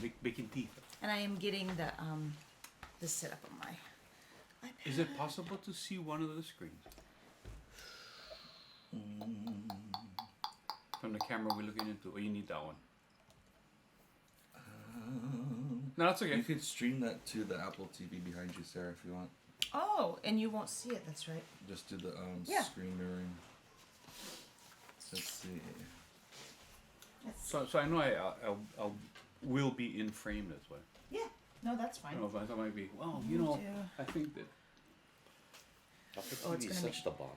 baking teeth. And I am getting the setup on my iPad. Is it possible to see one of the screens? From the camera we're looking into, or you need that one? No, that's okay. You could stream that to the Apple TV behind you, Sarah, if you want. Oh, and you won't see it. That's right. Just do the screen mirroring. Let's see. So I know I will be in frame this way. Yeah. No, that's fine. No, but that might be. Well, I think that Apple TV is such the bomb.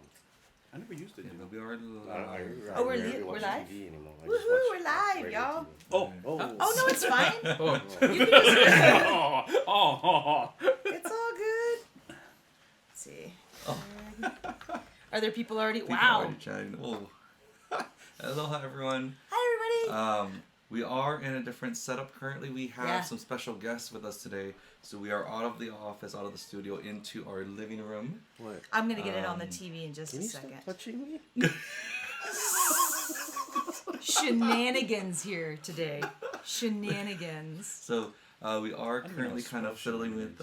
I never used it. Yeah, You know? we are Oh, we're rarely watch live? TV anymore. I Woohoo, just watch we're live, regular y'all. TV. Oh no, it's fine. Oh. You can just oh. It's all good. Let's see. Are there people already? People Wow. already chatting. Oh. Hello, everyone. Hi, everybody. We are in a different setup currently. We have Yeah. some special guests with us today. So we are out of the office, out of the studio, into our living room. What? I'm gonna get it on the TV in just Can a you second. stop touching me? Shenanigans here today. Shenanigans. So we are don't currently know kind of spell fiddling with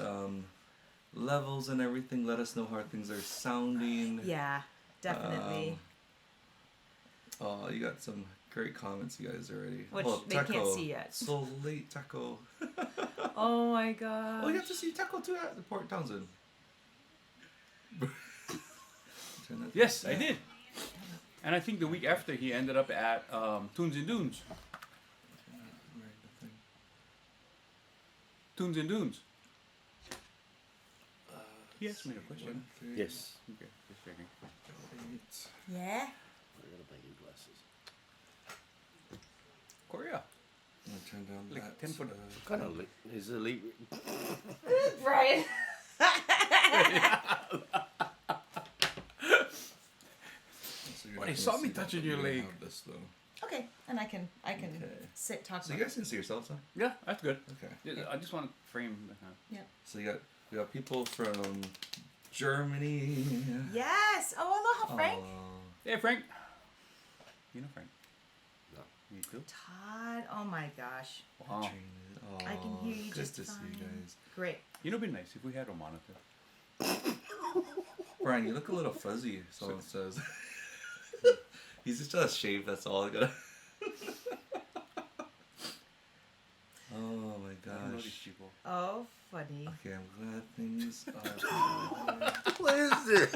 levels and everything. Let us know how things are sounding. Yeah, definitely. Oh, you got some great comments, you guys, already. Which oh, they can't see yet. So late, Taco. Oh my god. Oh, you have to see Taco too at the Port Townsend. Yes, I did. And I think the week after he ended up at Tunes and Dunes. Tunes and Dunes. He asked me a question. Yes. Okay, just checking. Yeah. I gotta buy new glasses. Korea. I'm gonna turn down Like that. 10 foot. Kind of late. Is it late? Bryan. Well, he saw me touching your leg. This, though. Okay, and I can Okay. sit talk. So you guys can see yourselves, huh? Yeah, that's good. Okay. Yeah, I just want to frame the So we got people from Germany. Yes. Oh, aloha, Frank. Hey, Frank. You know Frank? No. Me too. Todd. Oh my gosh. Wow. I can hear you good just to see you fine. guys. Great. You know, it'd be nice if we had a monitor. Bryan, you look a little fuzzy. Someone says. He's just a shave. That's all I got. Oh my I don't know these gosh. people. Oh, funny. Okay, I'm glad things are. What is this?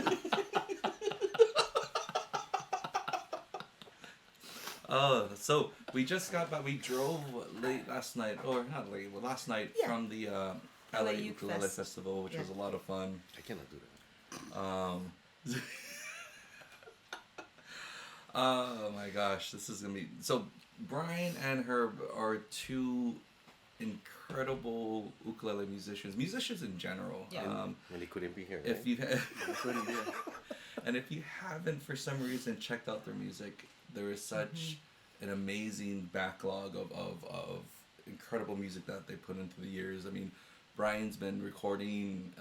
Oh, so we just got back. We drove late last night, or not late, but last night Yeah. from the LA LA Uke Ukulele Fest. Festival, which Yeah. was a lot of fun. I cannot do that. Oh my gosh, this is gonna be so. Bryan and Herb are two incredible ukulele musicians in general. Yeah. When they couldn't be here. If right? you and if you haven't for some reason checked out their music, there is such an amazing backlog of incredible music that they put into the years. I mean, Bryan's been recording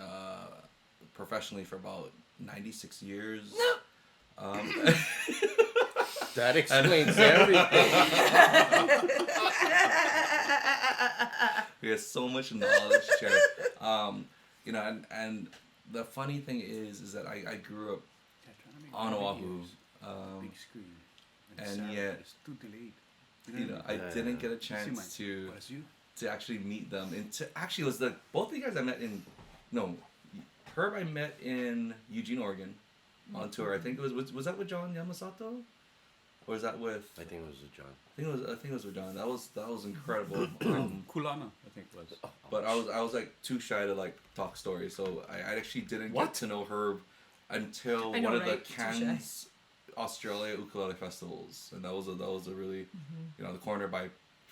professionally for about 96 years. That explains everything. We have so much knowledge shared. And the funny thing is that I grew up on Oahu, Big screen. and Sarah yet, is too delayed. I didn't get a You see chance mine? to Oh, that's you? actually meet them. And actually, it was both of you guys I met in, Herb I met in Eugene, Oregon, on tour. I think it was that with John Yamasato, or was that with? I think it was a John. I think it was with John. That was incredible. Kulana, I think it was. But I was like too shy to like talk stories, so I actually didn't What? get to know Herb until I know, one of the right? Too shy. Cairns, Australia ukulele festivals, and that was a really the corner by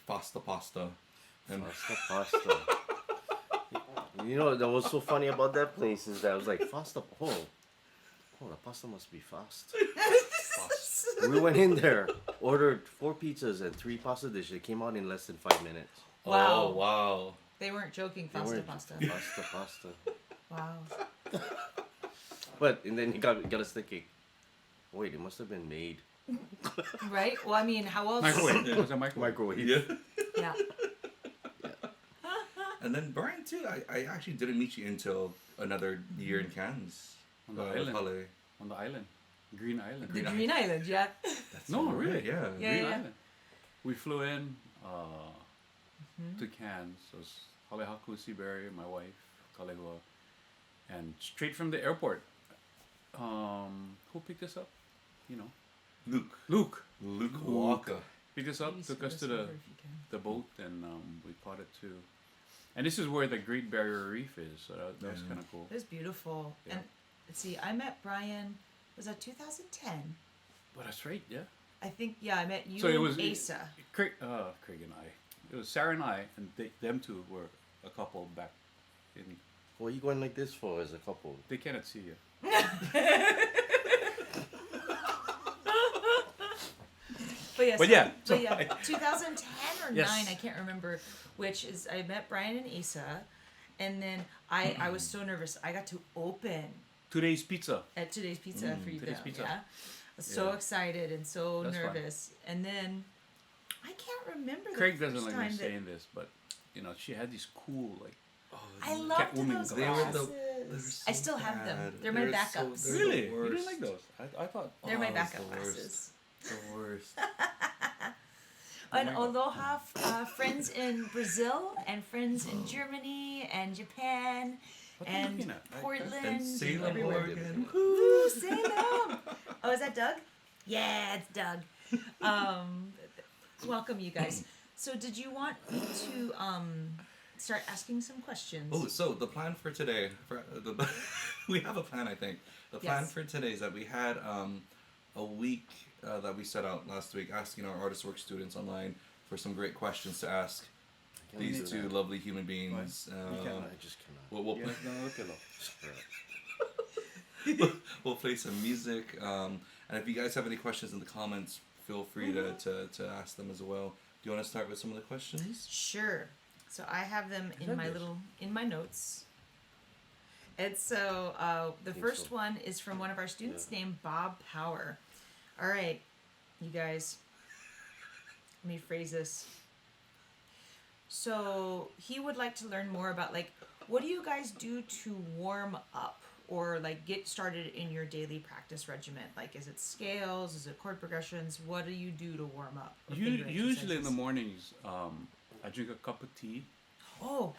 Pasta, and Pasta. You know, that was so funny about that place is that I was like, Pasta. Oh, the pasta must be fast. We went in there, ordered 4 pizzas and 3 pasta dishes. It came out in less than 5 minutes. Wow. Oh wow! They weren't joking. They Pasta, weren't- pasta. Pasta. Wow. But, and then he got us thinking, wait, it must have been made. Right? Well, I mean, how else? Microwave. It was a microwave. Microwave. Yeah. Yeah. And then Bryan too. I actually didn't meet you until another year in Cannes. On the island. Holiday. On the island. Green Island. The Green Island, yeah. That's No, right, really? Yeah. Yeah, Green yeah. Island. We flew in to Cannes. So it's Halehaku, Seabury, my wife, Kalehua. And straight from the airport. Who picked us up? You know. Luke Luke Walker. picked us up, Maybe took send us to over the if you can. boat, and we caught it too. And this is where the Great Barrier Reef is, so that was Yeah. kind of cool. It was beautiful. Yeah. And let's see, I met Bryan, was that 2010? But that's right, yeah. I think, yeah, I met you So it and was- Asa. Craig and I. It was Sarah and I, and them two were a couple back in. What are you going like this for as a couple? They cannot see you. But yeah, so but yeah, I- 2010 or Yes. 9, I can't remember which is. I met Bryan and Asa, and then I was so nervous. I got to open Today's pizza. at Today's Pizza for you Today's them. Pizza. Yeah, I was so Yeah. excited and so That's fun. nervous, and then I can't remember. Craig the doesn't first like me time that saying this, but you know, she had these cool like. I loved Catwoman those glasses. They were glasses. so I still have them. bad. They're my They're backups. they're Really? the You worst. didn't like those? I thought. They're my Oh, it's backup the worst. glasses. The worst. And my God. aloha, friends in Brazil and friends in Germany and Japan What are you and looking at? Portland And Salem, everywhere. Oregon. Woo, Salem! Oh, is that Doug? Yeah, it's Doug. Welcome, you guys. So, did you want me to start asking some questions? Oh, so the plan for today, we have a plan, I think. The plan Yes. for today is that we had a week that we set out last week asking our artist work students online for some great questions to ask Can't do these two that. lovely human beings. I just cannot. We'll, Yeah, play, no, look at Screw it. we'll play some music. And if you guys have any questions in the comments, feel free to ask them as well. Do you want to start with some of the questions? Sure. So I have them in that my this? in my notes. And so the think first so. one is from one of our students named Bob Power. All right, you guys. Let me phrase this. So he would like to learn more about like what do you guys do to warm up or like get started in your daily practice regimen? Like is it scales? Is it chord progressions? What do you do to warm up? or finger Usually in the exercises? mornings, I drink a cup of tea. Oh,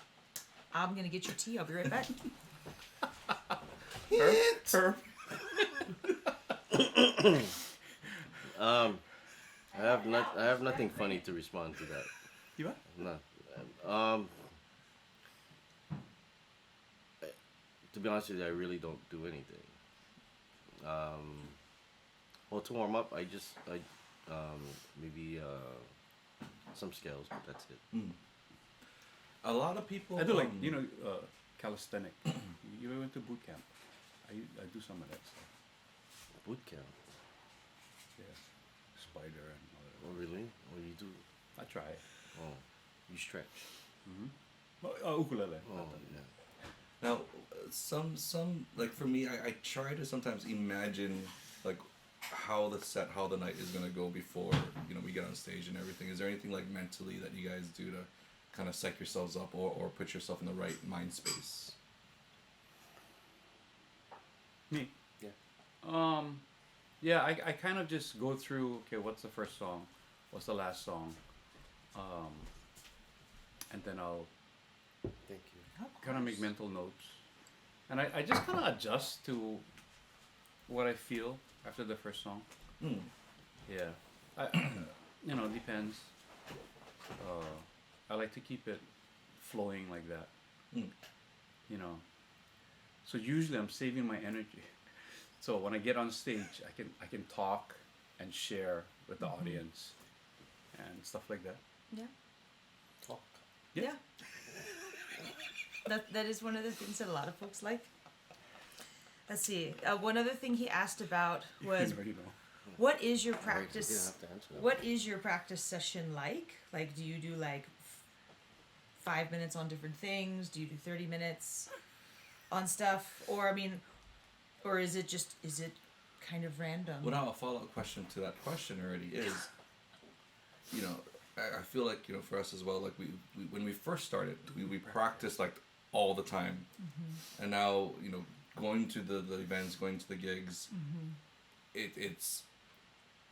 I'm gonna get your tea. I'll be right back. Herb. I have nothing funny to respond to that. You what? No. To be honest with you, I really don't do anything. Well, to warm up, maybe some scales, but that's it. A lot of people. I do like calisthenic. You ever went to boot camp? I do some of that stuff. Boot camp. Yeah, spider and all that. Oh, really? What do you do? I try it. Oh, you stretch. Ukulele. Oh, yeah. Now, some like for me, I try to sometimes imagine like how the night is gonna go before we get on stage and everything. Is there anything like mentally that you guys do to kind of psych yourselves up or put yourself in the right mind space? Me. Yeah. Yeah, I kind of just go through, okay, what's the first song? What's the last song? And then I'll Thank you. kind of make mental notes. And I just kind of adjust to what I feel after the first song. Mm. Yeah. It depends. I like to keep it flowing like that. Mm. So usually I'm saving my energy. So when I get on stage, I can talk and share with the audience and stuff like that. Yeah. Talk. Yeah. That is one of the things that a lot of folks like. Let's see. One other thing he asked about was, what is your Right, you didn't practice? have to answer that. What is your practice session like? Like, do you do like 5 minutes on different things? Do you do 30 minutes on stuff? Or is it kind of random? Well, now a follow-up question to that question already is, I feel like, for us as well, like we when we first started, we practiced like all the time, and now going to the events, going to the gigs, it's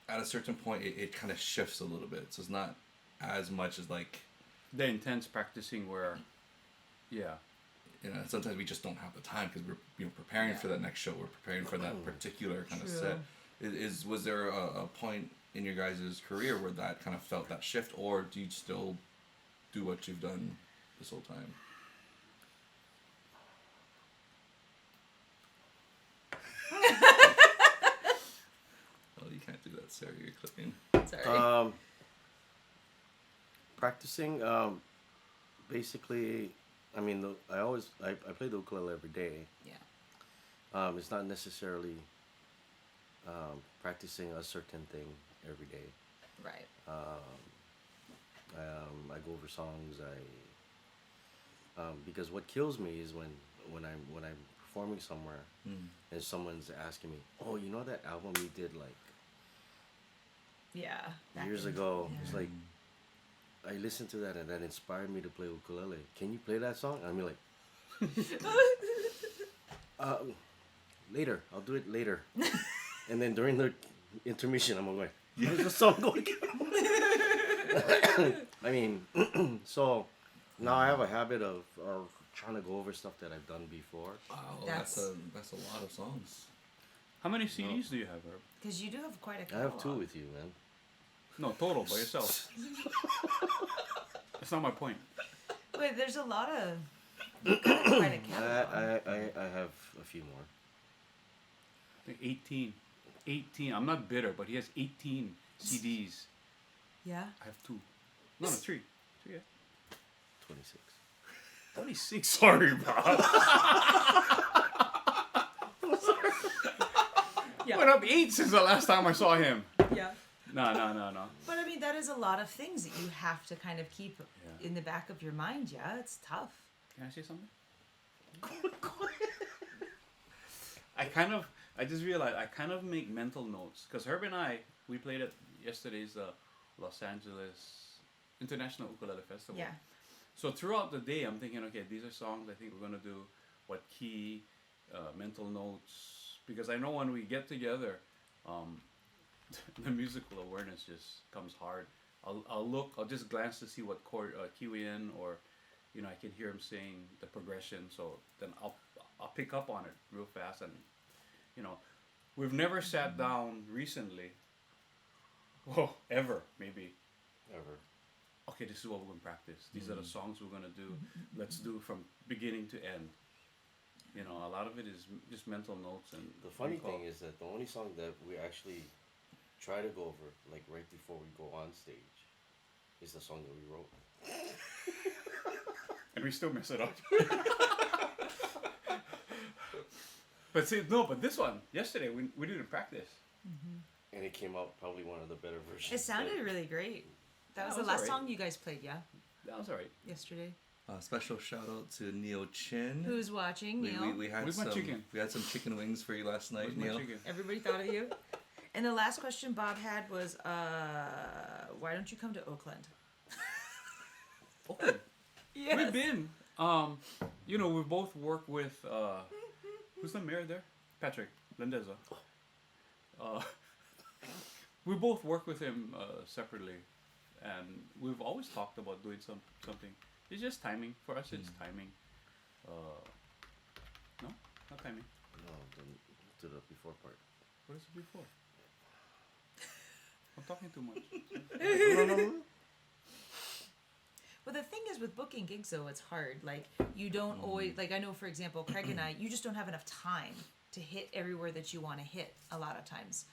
at a certain point it kind of shifts a little bit, so it's not as much as like the intense practicing where, sometimes we just don't have the time because we're preparing for that next show, we're preparing for that particular kind of set. Was there a point in your guys' career where that kind of felt that shift, or do you still do what you've done this whole time? Well, you can't do that, Sarah. You're clipping. Sorry. Practicing, basically, I mean, I play the ukulele every day. Yeah. It's not necessarily practicing a certain thing every day. Right. I go over songs. Because what kills me is when I'm performing somewhere and someone's asking me, "Oh, you know that album you did like Yeah. years ago?" It's like I listened to that and that inspired me to play ukulele. Can you play that song? I'm like, later. I'll do it later. And then during the intermission, I'm like, how does the song go again? I mean, so now I have a habit of trying to go over stuff that I've done before. Wow, that's a lot of songs. How many CDs do you have, Herb? Because you do have quite a I catalog. have 2 with you, man. No, total by yourself. That's not my point. Wait, there's a lot of quite a catalog. I have a few more. I think 18. 18. I'm not bitter, but he has 18 CDs. Yeah. I have 2. No, 3. 3, yeah. 26. 26. Sorry, Bob. Yeah. Went up 8 since the last time I saw him. Yeah. No. But I mean, that is a lot of things that you have to kind of keep in the back of your mind. Yeah, it's tough. Can I say something? I just realized I kind of make mental notes because Herb and I, we played at yesterday's Los Angeles International Ukulele Festival. Yeah. So throughout the day, I'm thinking, okay, these are songs I think we're gonna do. What key, mental notes, because I know when we get together, the musical awareness just comes hard. I'll just glance to see what chord key we in, or I can hear him saying the progression. So then I'll pick up on it real fast, and we've never sat down recently. Well, ever maybe. Ever. Okay, this is what we're gonna practice. These are the songs we're gonna do. Let's do from beginning to end. A lot of it is just mental notes and. The funny thing is that the only song that we actually try to go over, like right before we go on stage, is the song that we wrote. And we still mess it up. But this one, yesterday, we didn't practice. And it came out probably one of the better versions. It sounded really great. That was the was last alright. song you guys played, yeah? That was alright. Yesterday. Special shout out to Neil Chin. Who's watching, Neil? We had Where's my some chicken? We had some chicken wings for you last night, Where's my Neil. chicken? Everybody thought of you. And the last question Bob had was, why don't you come to Oakland? Oh, Yes. we've been. We both work with. Who's the mayor there? Patrick Lendeza. We both work with him separately, and we've always talked about doing something. It's just timing for us. It's timing. No, not timing. No, to the before part. What is it before? I'm talking too much. No. Well, the thing is with booking gigs, though, it's hard. Like, you don't always, like, I know, for example, Craig and I, you just don't have enough time to hit everywhere that you want to hit a lot of times.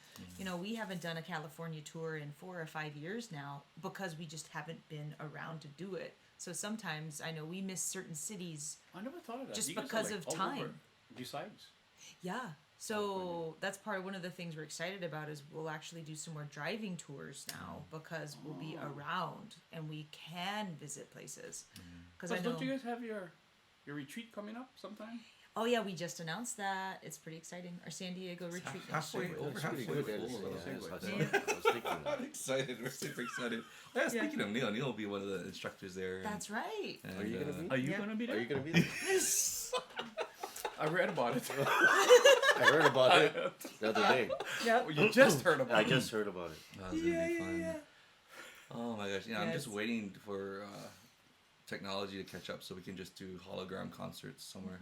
We haven't done a California tour in 4 or 5 years now because we just haven't been around to do it. So sometimes I know we miss certain cities. I never thought of that. Just You guys are, because like, of all time. over. Besides. Yeah. So that's one of the things we're excited about is we'll actually do some more driving tours now because we'll be around and we can visit places. Because I Plus, know. don't you guys have your retreat coming up sometime? Oh yeah, we just announced that. It's pretty exciting. Our San Diego retreat next halfway year. over, That's pretty halfway good. full. Yeah, That was that's like- what I was thinking that. I'm excited. We're super excited. Yeah, speaking of Neil, Neil will be one of the instructors there. That's right. and, Are you gonna be? Are you Yeah. gonna be Are there? you gonna be there? I read about it. I heard about it the other day. Yep. You just heard about I it. just heard about it. Oh, it's gonna be fun. Oh my gosh! Yeah, I'm just Yes. waiting for technology to catch up so we can just do hologram concerts somewhere.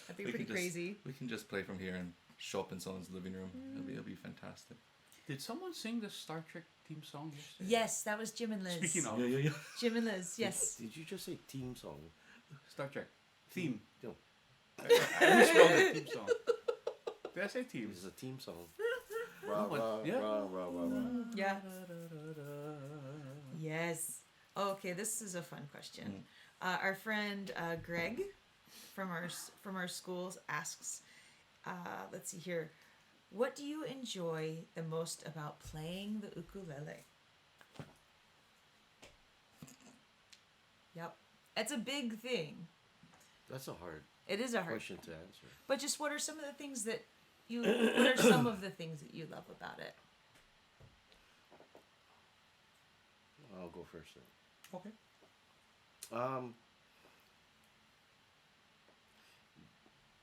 That'd be We pretty can crazy. We can just play from here and show up in someone's living room. It'll be fantastic. Did someone sing the Star Trek theme song yesterday? Yes, that was Jim and Liz. Speaking of yeah. Jim and Liz, yes. Did you just say team song? Star Trek theme, No, I misspelled the theme song. Did I say team? it's a team song. Rah, what? rah, Yeah. rah, rah, rah, rah. Yeah. Yes. Okay, this is a fun question. Our friend Greg from our schools asks, let's see here, what do you enjoy the most about playing the ukulele? Yep, it's a big thing. That's a hard It is a hard. question to answer. But just what are some of the things that you? What are some of the things that you love about it? I'll go first then. Okay.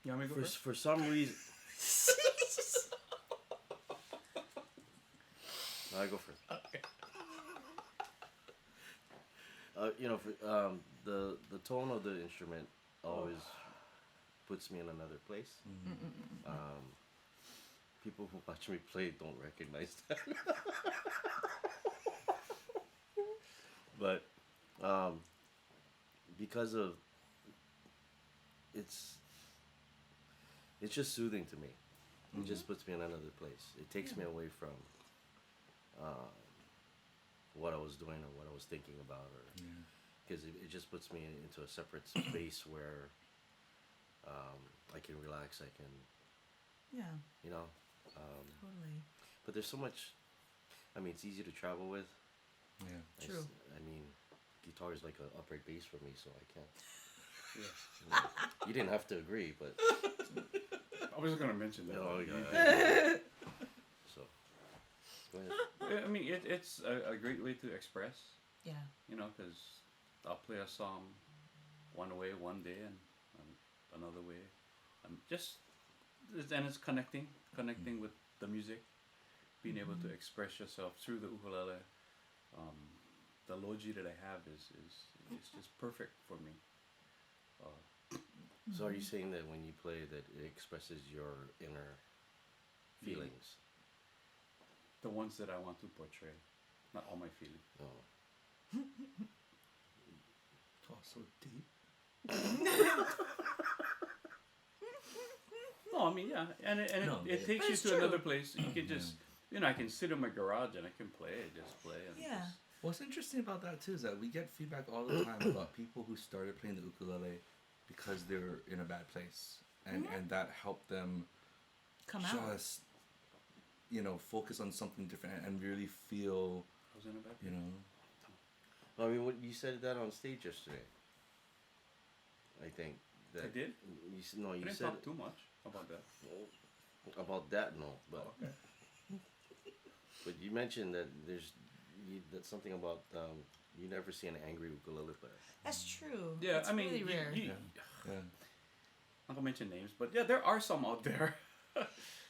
You want me to go first? For some reason, I go first. Okay. The tone of the instrument always puts me in another place. People who watch me play don't recognize that. But because of it's just soothing to me. It just puts me in another place. It takes me away from what I was doing or what I was thinking about, or because it just puts me into a separate space where I can relax. I can, Yeah, totally. but there's so much. I mean, it's easy to travel with. Yeah. True. I mean, guitar is like an upright bass for me, so I can't. Yeah. You didn't have to agree, but I was gonna mention that. no, yeah. So, go ahead. Yeah, I mean, it's a great way to express, Yeah. you know, because I'll play a song one way one day and another way. And it's connecting with the music, being able to express yourself through the ukulele. The logi that I have is just perfect for me. So, are you saying that when you play, that it expresses your inner feelings? The ones that I want to portray, not all my feelings. Oh. Oh, so deep. No, I mean, yeah, and it takes But you it's to true. another place. You can just, I can sit in my garage and I can play, just play. And Yeah. just- What's interesting about that too is that we get feedback all the time about people who started playing the ukulele because they were in a bad place, and that helped them Come out. just focus on something different and really feel I was in a bad I mean, what you said that on stage yesterday. I think that I did? No, I you didn't said talk too much about that. about that. No, but but you mentioned that that's something about you never see an angry ukulele player. That's true. Yeah, It's I mean, really rare. Yeah. I'm not gonna mention names, but yeah, there are some out there.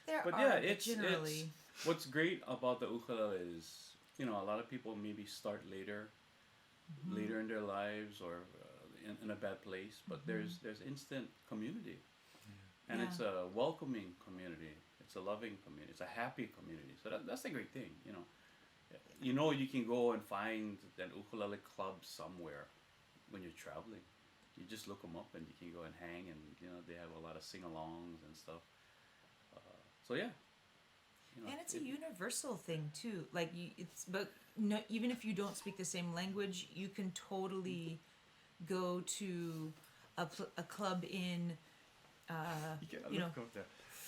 There But are, yeah, but it's generally. what's great about the ukulele is a lot of people maybe start later in their lives or in a bad place, but there's instant community, and it's a welcoming community. It's a loving community. It's a happy community. So that's the great thing, you can go and find an ukulele club somewhere when you're traveling. You just look them up and you can go and hang, and they have a lot of sing-alongs and stuff. So yeah. And it's a universal thing too. Like no, even if you don't speak the same language, you can totally go to a club in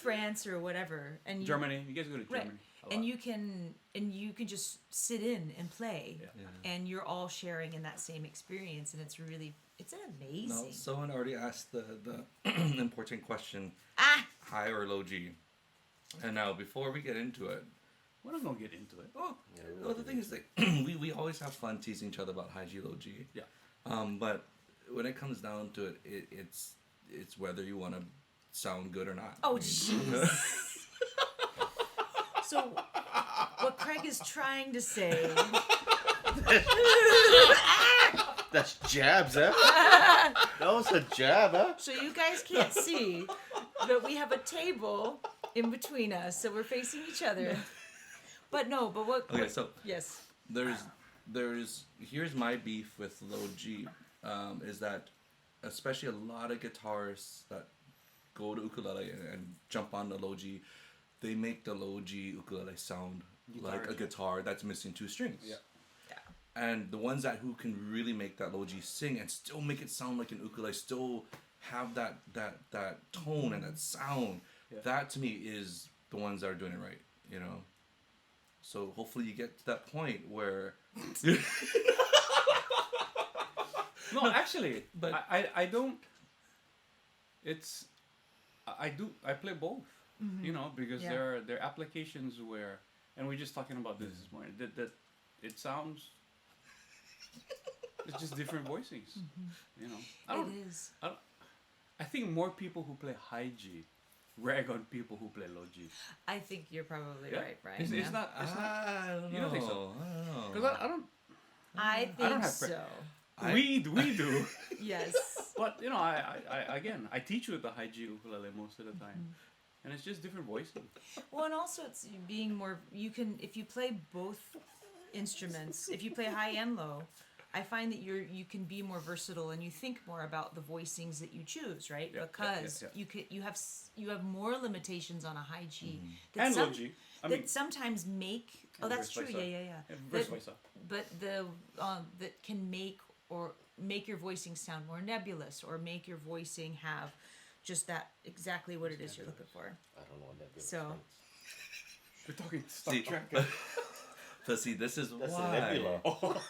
France or whatever, and you, Germany. You guys go to right, Germany. a and lot. you can just sit in and play, Yeah. Yeah. and you're all sharing in that same experience, and it's an amazing. No, someone already asked the important question: high or low G? And now, before we get into it, We're not gonna get into it. oh, Yeah, well, the thing is that we always have fun teasing each other about high G, low G. Yeah. But when it comes down to it, it's whether you want to sound good or not. Oh, I mean, jeez. So, what Craig is trying to say. That's jabs, huh? That was a jab, huh? So you guys can't see, but we have a table in between us, so we're facing each other. But what? Okay, so Yes. there's here's my beef with low G, is that especially a lot of guitarists that go to ukulele and jump on the low G, they make the low G ukulele sound like a guitar that's missing two strings. Yeah. And the ones who can really make that low G sing and still make it sound like an ukulele, still have that tone and that sound, Yeah. that to me is the ones that are doing it right, you know. So hopefully you get to that point where No, actually, but- I don't. It's I play both. You know, because Yeah. there are applications where, and we're just talking about this morning, that it sounds. It's just different voicings. You know, It is. I think more people who play high G rag on people who play low G. I think you're probably Yeah. right, Brian. It's yeah. not. It's not. I don't know. You don't think so? I don't know. Because I don't. I think don't have so. We do. Yes. But you know, I teach with the high G ukulele most of the time, and it's just different voicing. Well, and also it's being more. You can if you play both instruments. If you play high and low, I find that you can be more versatile and you think more about the voicings that you choose, right? Yeah, yeah, Because yeah. you have more limitations on a high G And low G. I mean, that sometimes make. Oh, and that's vice true. versa. Yeah. and vice That- versa. But that can make your voicing sound more nebulous or make your voicing have just that exactly what it is you're looking for. I don't know what that is. So- We're talking Star See, Trek. but see, this is That's a why. nebula.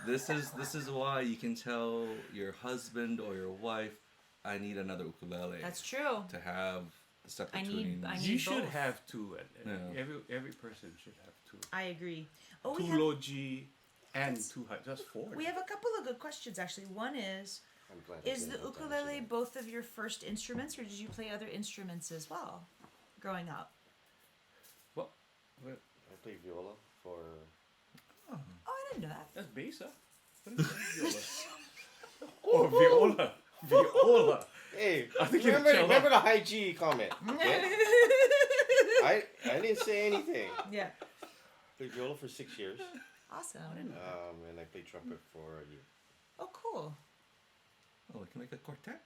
This is why you can tell your husband or your wife, I need another ukulele That's true. to have the separate I need- tunings. I You need should both. have two. Yeah. Every person should have two. I agree. Oh, Two low G and two high. That's four. we have a couple of good questions actually. One is I'm glad I is didn't the know that ukulele was both of your first instruments or did you play other instruments as well growing up? What? I played viola for. Oh, I didn't know that. That's bass, huh? What is that? Viola. Oh, viola. Viola. Hey, I think you remember, chill remember the high G comment? Okay? I didn't say anything. Yeah. Played viola for 6 years, Awesome. and I played trumpet for a year. Oh, cool. Oh, we can make a quartet.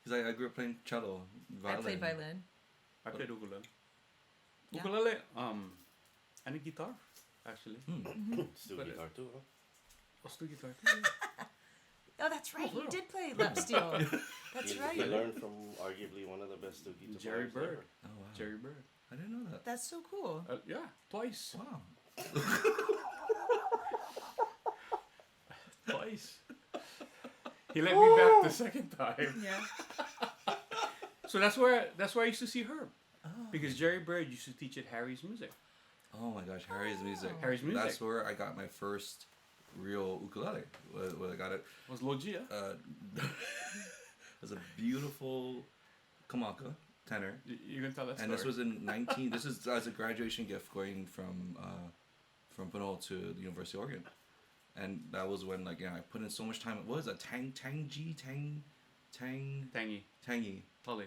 Because I grew up playing cello, violin. I played violin. I played ukulele. Yeah. Ukulele, and a guitar, actually. Still But, guitar too, huh? Oh, still guitar too. Yeah. Oh, that's right. Oh, You wow. did play lap steel. That's He right. learned from arguably one of the best guitar Jerry players Bird. ever. Oh, wow. Jerry Bird. I didn't know that. That's so cool. Yeah, twice. Wow. Twice. He let me back the second time. Yeah. So that's where I used to see Herb. Because Jerry Bird used to teach at Harry's Music. Oh my gosh, Harry's Music. Harry's Music. That's where I got my first real ukulele. Where I got it. Was Logia. It was a beautiful Kamaka tenor. You can tell that story. And this was in 19. This is as a graduation gift going from Pinole to the University of Oregon, and that was when I put in so much time. What was it? Tangy. Tully.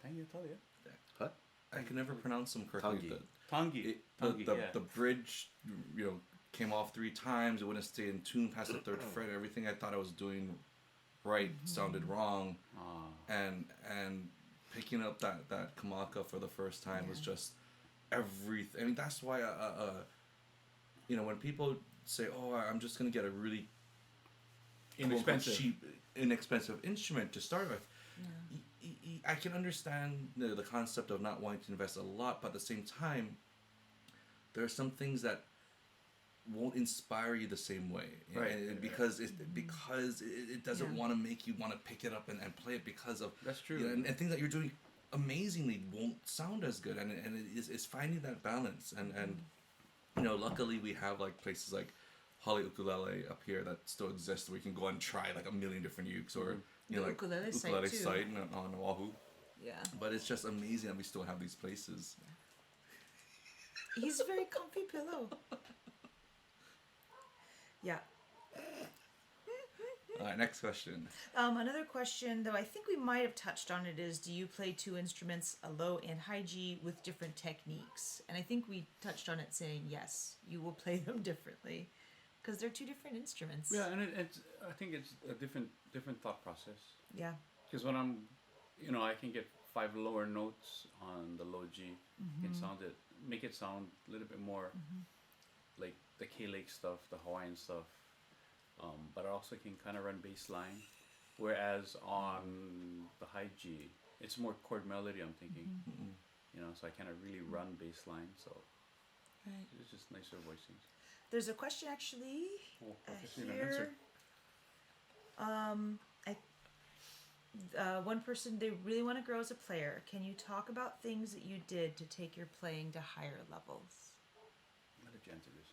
Tangy, Tully, yeah. What? I can never pronounce them correctly. Tangy. Tangy. The bridge, came off 3 times. It wouldn't stay in tune past the 3rd fret. Everything I thought I was doing right sounded wrong, and picking up that Kamaka for the first time was just everything. I mean, that's why when people say, "Oh, I'm just gonna get a really Inexpensive. cheap, inexpensive instrument to start with," I can understand the concept of not wanting to invest a lot, but at the same time, there are some things that won't inspire you the same way, Right. and because it doesn't Yeah. want to make you want to pick it up and play it because of That's true. and things that you're doing amazingly won't sound as good, and it's finding that balance, and luckily we have like places like Holly Ukulele up here that still exists where you can go and try like a million different ukes, or The like ukulele site, ukulele too. site on Oahu. Yeah. But it's just amazing that we still have these places. He's a very comfy pillow. Yeah. All right, next question. Another question, though I think we might have touched on it, is do you play two instruments, a low and high G, with different techniques? And I think we touched on it saying yes, you will play them differently because they're two different instruments. Yeah, and I think it's a different thought process. Yeah. Because when I'm, I can get 5 lower notes on the low G, can make it sound a little bit more like the K-Lake stuff, the Hawaiian stuff. But I also can kind of run bass line, whereas on the high G, it's more chord melody. I'm thinking, so I kind of really run bass line. So Right. it's just nicer voicings. There's a question actually Oh, I need an answer. here. One person, they really want to grow as a player. Can you talk about things that you did to take your playing to higher levels? How did you answer this?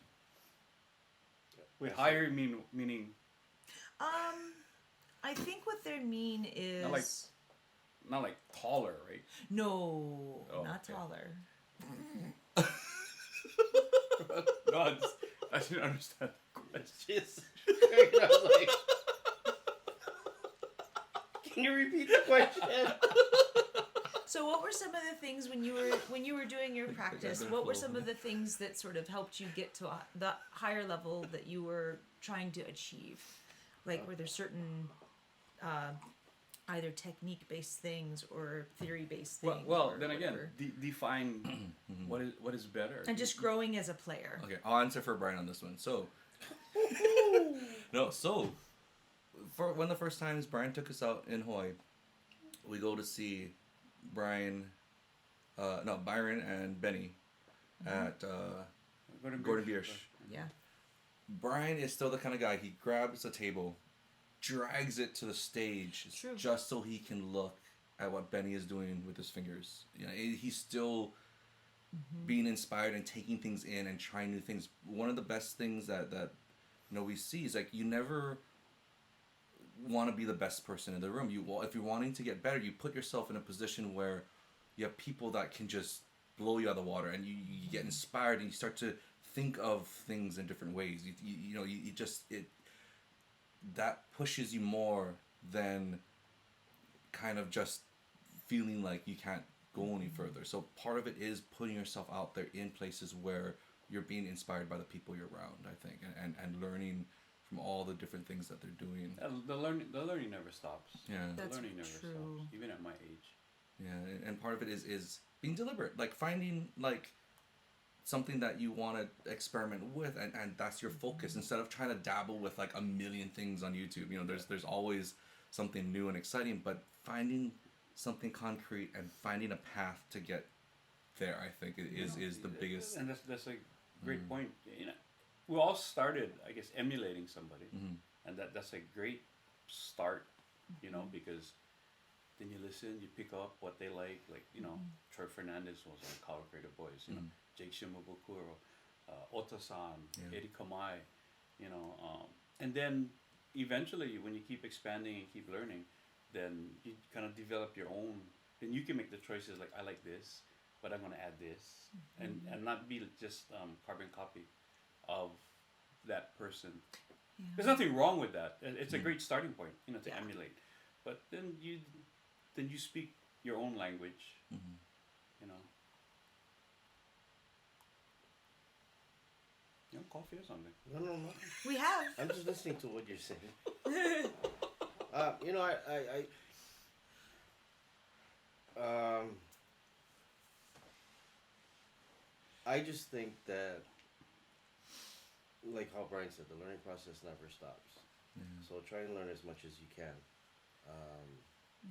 Wait, higher meaning I think what they mean is not like taller, right? no, Oh, not okay. taller. No, I didn't understand the question. Just, I was like, can you repeat the question? So, what were some of the things when you were doing your practice? What were some of the things that sort of helped you get to the higher level that you were trying to achieve? Like, were there certain either technique-based things or theory-based things? Well, or then again, whatever? define what is better. And just growing as a player. Okay, I'll answer for Bryan on this one. So, for one of the first times Bryan took us out in Hawaii, we go to see Byron and Benny at Gordon Biersch. Yeah. Bryan is still the kind of guy, he grabs a table, drags it to the stage True. just so he can look at what Benny is doing with his fingers. He's still being inspired and taking things in and trying new things. One of the best things that we see is like you never want to be the best person in the room. If you're wanting to get better, you put yourself in a position where you have people that can just blow you out of the water, and you get inspired and you start to think of things in different ways. That pushes you more than kind of just feeling like you can't go any further. So part of it is putting yourself out there in places where you're being inspired by the people you're around, I think, and learning from all the different things that they're doing. The learning never stops. Yeah. That's the learning never true. stops, even at my age. Yeah, and part of it is being deliberate, like finding like something that you want to experiment with, and that's your focus, instead of trying to dabble with like a million things on YouTube. There's always something new and exciting, but finding something concrete and finding a path to get there, I think is the biggest. And that's a great point. We all started, I guess, emulating somebody, and that's a great start. Because then you listen, you pick up what they like. Troy Fernandez was on Color Creative Boys. Jake Shimabukuro, Ohta-san, Eddie Kamai. And then eventually, when you keep expanding and keep learning, then you kind of develop your own. Then you can make the choices like, I like this, but I'm going to add this, and not be just carbon copy of that person. Yeah. There's nothing wrong with that. It's a great starting point, to emulate. But then you speak your own language. Coffee or something. No. We have. I'm just listening to what you're saying. I just think that, like how Bryan said, the learning process never stops. So try and learn as much as you can.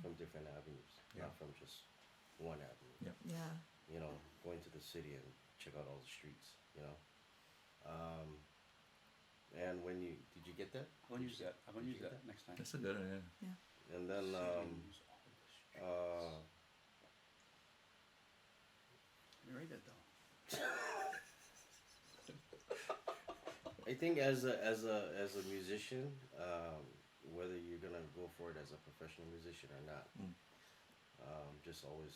from different avenues, Yeah. not from just one avenue. Yeah. Yeah. You know, going to the city and check out all the streets. You know, and when you did you get that? I'm gonna use that. I'm gonna Did use you that get next time. That's a good one. Yeah. And then Use all the streets. uh, Let me write that down. I think as a musician, whether you're gonna go for it as a professional musician or not, Mm. just always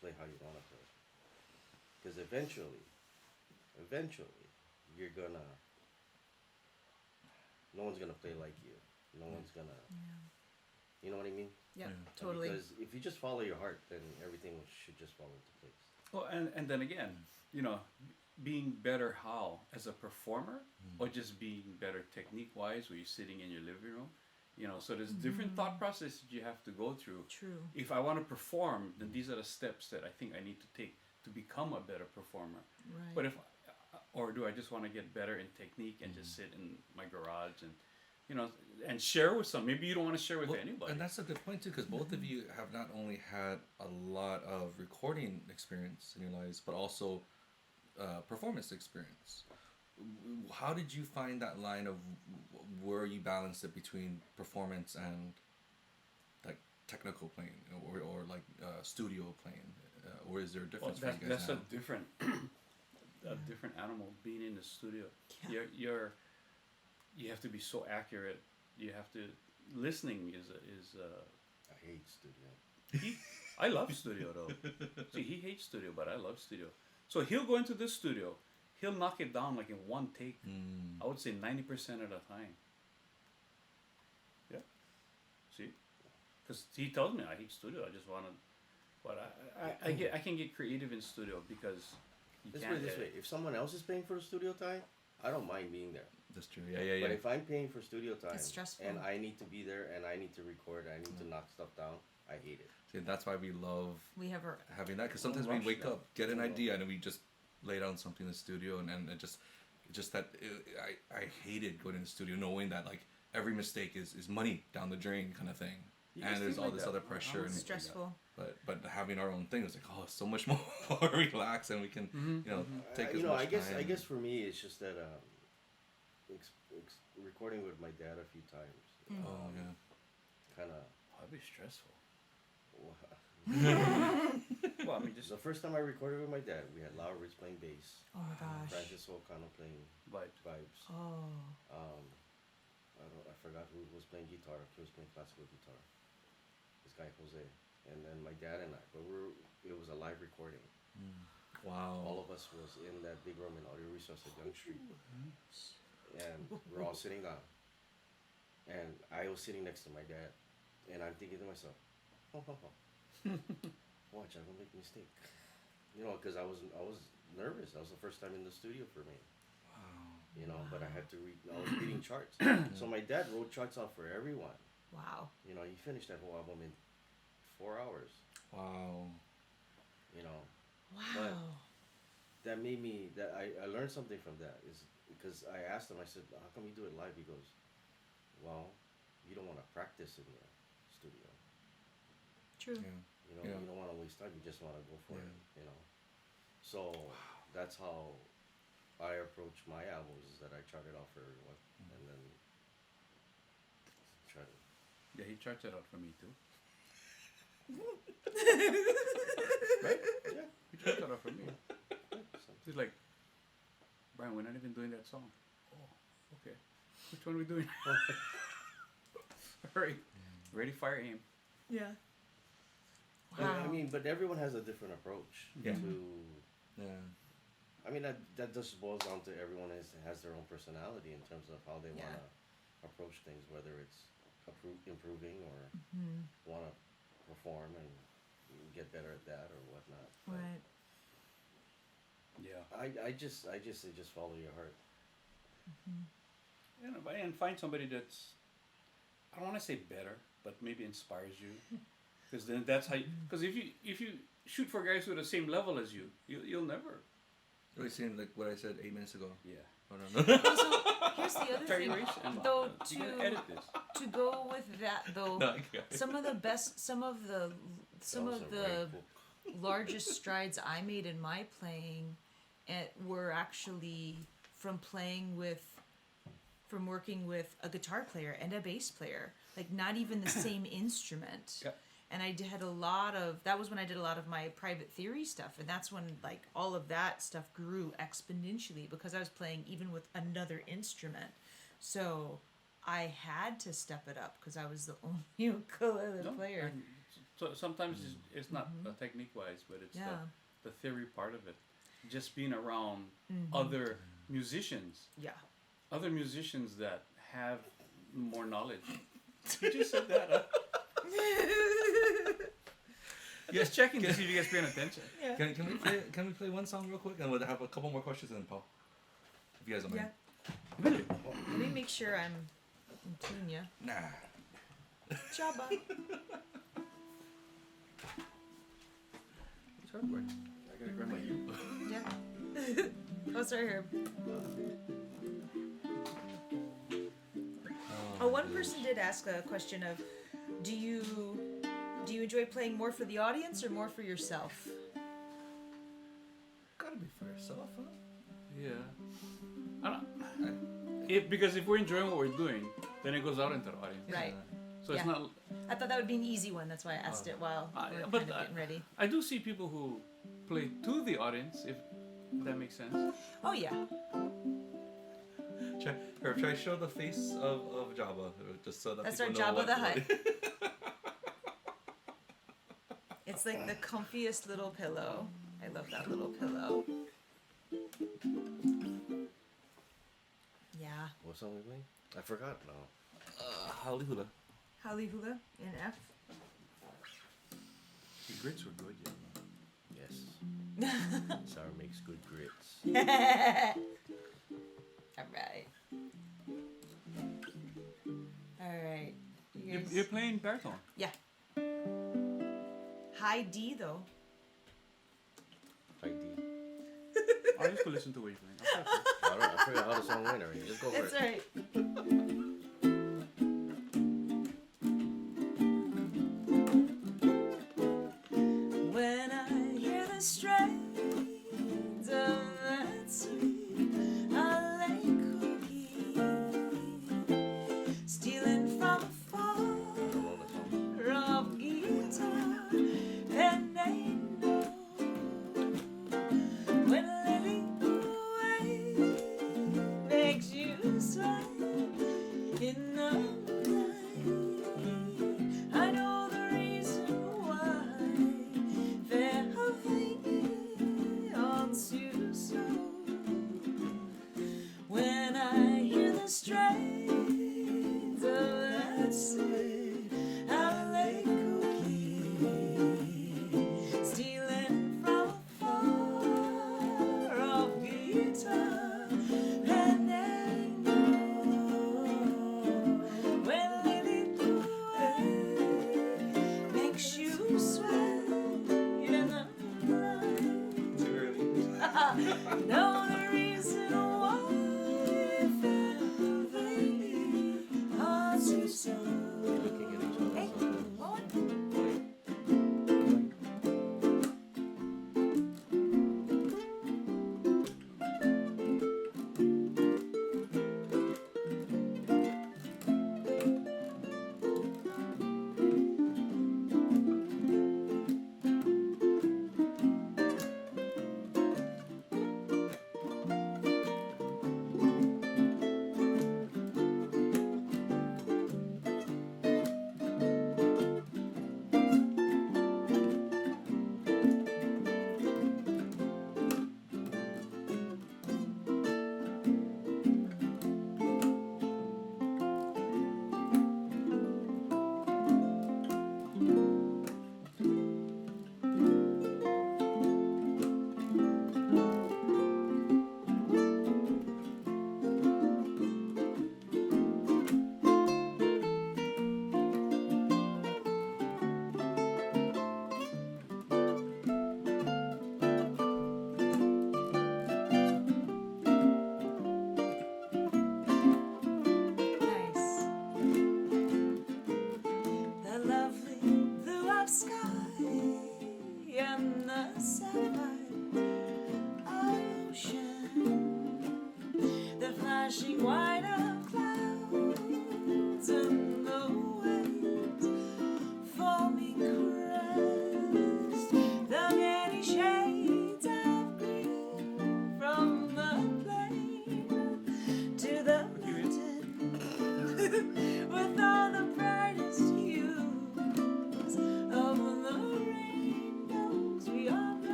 play how you wanna play. Because eventually, you're gonna. No one's gonna play like you. No one's gonna. Yeah. You know what I mean? Yep. Yeah. Totally. Because if you just follow your heart, then everything should just fall into place. Well, and then again, you know, being better how as a performer, or just being better technique wise, where you're sitting in your living room, you know. So there's different thought processes you have to go through. True. If I want to perform, then these are the steps that I think I need to take to become a better performer. Right. But if, or do I just want to get better in technique and just sit in my garage and, you know, and share with some? Maybe you don't want to share with anybody. And that's a good point too, because both of you have not only had a lot of recording experience in your lives, but also performance experience. How did you find that line of where you balanced it between performance and like technical playing, or like studio playing, or is there a Well, difference for you guys that's now? a different, a different animal. Being in the studio, Yeah. you have to be so accurate. You have to listening is I hate studio. I love studio though. See, he hates studio, but I love studio. So he'll go into this studio, he'll knock it down like in one take. I would say 90% of the time. Yeah. See, because he tells me I hate studio. I just want to, but I can get creative in studio because you Let's can't. put it this way: if someone else is paying for the studio time, I don't mind being there. That's true. Yeah. But if I'm paying for studio time It's stressful. and I need to be there and I need to record, I need to knock stuff down, I hate it. See, that's why we love We have our. having that, because sometimes we rush wake that. up, get an idea, and then we just lay down something in the studio, and it just that I hated going in the studio knowing that like every mistake is money down the drain kind of thing, You guys and there's think all like this that? other I pressure, was and Stressful. but having our own thing is like, oh, it's so much more relaxed, and we can you know take as You know, much I time. guess for me, it's just that recording with my dad a few times, Oh yeah. kind of. That'd be stressful. The Well, I mean, just first time I recorded with my dad, we had Laura Ritz playing bass, Oh my gosh. Francis O'Connell playing vibes. vibes. Oh. I forgot who was playing guitar. He was playing classical guitar. This guy Jose, and then my dad and I. But it was a live recording. Wow. All of us was in that big room in Audio Resource at Young Street, and we're all sitting down. And I was sitting next to my dad, and I'm thinking to myself, watch, I'm gonna make a mistake. You know, because I was nervous. That was the first time in the studio for me. You know, but I had to read. I was reading charts. So my dad wrote charts out for everyone. Wow. You know, he finished that whole album in 4 hours. Wow. You know, Wow. that made me. That I learned something from that is because I asked him. I said, "How come you do it live?" He goes, "Well, you don't want to practice in the studio. True. Yeah. You know, Yeah. you don't want to waste time. You just want to go for Yeah. it. You know." So that's how I approach my albums. Is that I chart it out for everyone, and then try to. Yeah, he charts it out for me too. Yeah. He charts it out for me. So, He's like, Bryan, we're not even doing that song. Oh, okay. Which one are we doing? All right. Ready, fire, aim. Yeah. but, Wow. I mean, but everyone has a different approach Yeah. to. Yeah. I mean, that just boils down to everyone has their own personality in terms of how they Yeah. want to approach things, whether it's improving or want to perform and get better at that or whatnot. But Right. Yeah. I just say just follow your heart. You know, and find somebody that's, I don't want to say better, but maybe inspires you. Because then that's how. Because if you shoot for guys who are the same level as you'll never. Really saying like what I said 8 minutes ago. Yeah. Oh, no. Here's the other thing, Gyration. though, You gotta edit this. to go with that though. No, I got it. Some of the largest strides I made in my playing were actually from working with a guitar player and a bass player, like not even the same instrument. Yep. And that was when I did a lot of my private theory stuff, and that's when like all of that stuff grew exponentially because I was playing even with another instrument. So I had to step it up because I was the only ukulele player. and so sometimes it's not technique wise, but it's Yeah. the theory part of it. Just being around other musicians, other musicians that have more knowledge. You just said that. Just checking to see if you guys paying attention. Yeah. Can we play one song real quick, and we'll have a couple more questions then, Paul. If you guys don't mind. Really? Let me make sure I'm in tune, yeah. Nah. Jabba. It's hard work. I gotta grab my U. Yeah. Oh, sorry, Herb. Oh, one person did ask a question of, do you enjoy playing more for the audience or more for yourself? Gotta be for yourself, huh? Yeah. I don't, because if we're enjoying what we're doing, then it goes out into the audience. Right. So it's Yeah. not. I thought that would be an easy one. That's why I asked it while we were but kind of getting ready. I do see people who play to the audience, if that makes sense. Oh, yeah. Try show the face of Jabba, just so that That's people our know Jabba the what. Hutt. It's like the comfiest little pillow. I love that little pillow. Yeah. What song we playing? I forgot now. Howley Hula. Howley Hula in F. The grits were good, yeah. Yes. Sour makes good grits. Alright. Alright. You're playing baritone. Yeah. High D though. Like D. I'll just go listen to what you're playing. I forgot how the song went already. Just go for That's it. right. When I hear the strains of that sweet LA cookie stealing from afar of guitar, and they know when Lily away makes you sweat in the night. I know the reason why they're hanging on to so. When I hear the strains of that sweet LA cookie stealing from afar of guitar, and I know when Lily Blue makes you sweat in the night. Too early. Know the reason why they are too so. Looking at each other. Hey, what?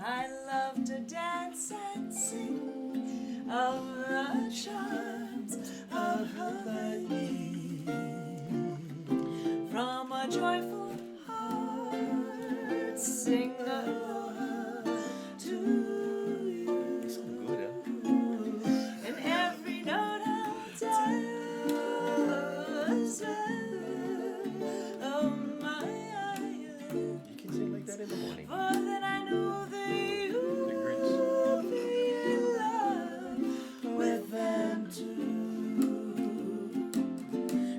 I love to dance and sing of the charms of Hawaii. From a joyful heart, sing aloha to you. It's so good, huh? And every note I'll dance of my island. You can sing like that in the morning. For then I know that The grits. you'll be in love with them too.